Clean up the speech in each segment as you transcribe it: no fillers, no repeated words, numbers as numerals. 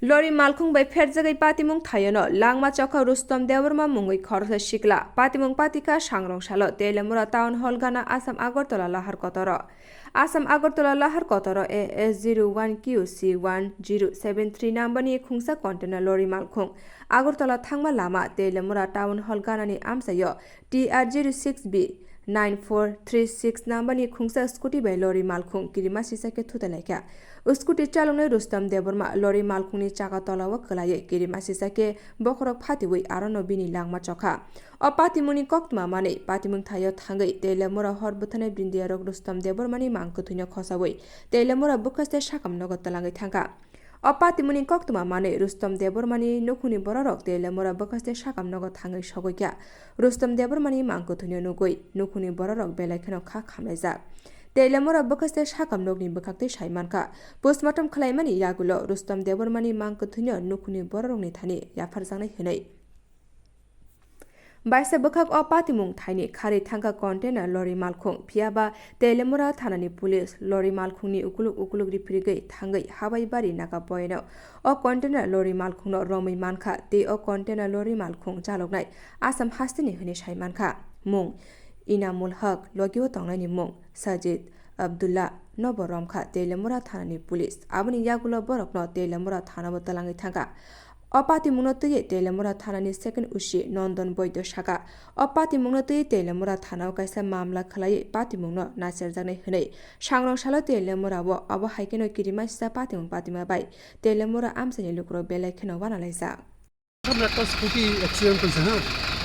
Lori malkhung bai pherjagai patimung thayano langma chokha Rustom Devarma mungoi khorsa sikla patimung patika sangrong salo Telemura town hall gana Assam Agartala lahar kotoro Assam Agartala lahar kotoro AS01QC1073 number ni khungsa container lori malkhung Agartala thangma lama Telemura town hall gana ni amsayo TR06B 9436 number ni khungsa scooty bai lori malkhung kirima sisa ke thutalaika scooty chalongnai Rustom Devarma lori malkhungni chaka tolawa khalaye kirima sisa ke bokhorok phatiwi arono bini langma chokha o patimuni koktma mane patimung thayo thangai Telemura horbuthane brindiarok Rustom Devarmani mangko thuino khosawi Telemura bukhaste sakam nogot talangai thangka o patimuni koktma mane Rustom Devarmani nukhuni bororok Telemura bukhaste sakam nogot thangai sogoikya Rustom Devarmani mangko thuino nugoi nukhuni bororok belaikhano kha khamlaijak Telemura bukhaste sakam nogni bukhakte saimanka postmortem khlaimani yagulo Rustom Devarmani mangko thuino nukhuni bororokni thani yafarjangnai hinai Baisa bukhak o patimung thaini khari thangka container lori malkhung phiaba Telemura thanani police lori malkhungni ukuluk ripirigai thangai habai bari naka poino o container lori malkhungno romai mankha te o container lori malkhung chaloknai Assam hastini hini saimanka mung Inamul Haq logio tongnani mung Sajid Abdullah Noboromkha Telemura thanani police aboni yagulo borokno Telemura thanabo talangai thangka Opati munotui Telemura thanani second ushi Nondon Boydo Shaka Opati munotui Telemura thanao kaisa mamla khalai patimungno naserjaknai hinai sangrong salo Telemura bo abo haikeno kirima sisa patimung patima bai Telemura amsani lukro belai kheno banalaijak সামনে একটা scooty accident হয়েছে হ্যাঁ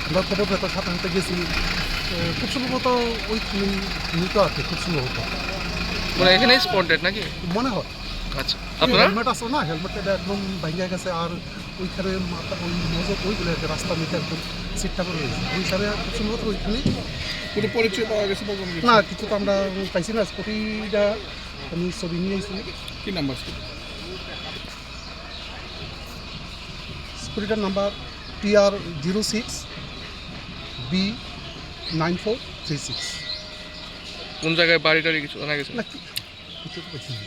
আমরা খবর পেতাম সাথে সাথে গেছি খুব সম্ভবত ওই মৃত আছে খুব সম্ভবত মানে এখানে স্পটেড নাকি মনে হয় আচ্ছা আপনারা হেলমেট আছে না হেলমেটটা একদম ভাঙিয়া গেছে আর ওইখানে মাথা ওই মজক ওইগুলো একটা রাস্তা মিটে একদম সিটটা করে রয়েছে ওই হিসাবে খুব সম্ভবত ওইখানে কোনো পরিচয় পাওয়া গেছে না কিছু তো আমরা পাইছি না স্কুটিটা আমি ছবি নিয়ে এসেছি কি নাম্বার স্কুটিটার নাম্বার TR06B9436 কোন জায়গায় বাড়ি টাড়ি কিছু জানা গেছে না কিছু তো পাইছি না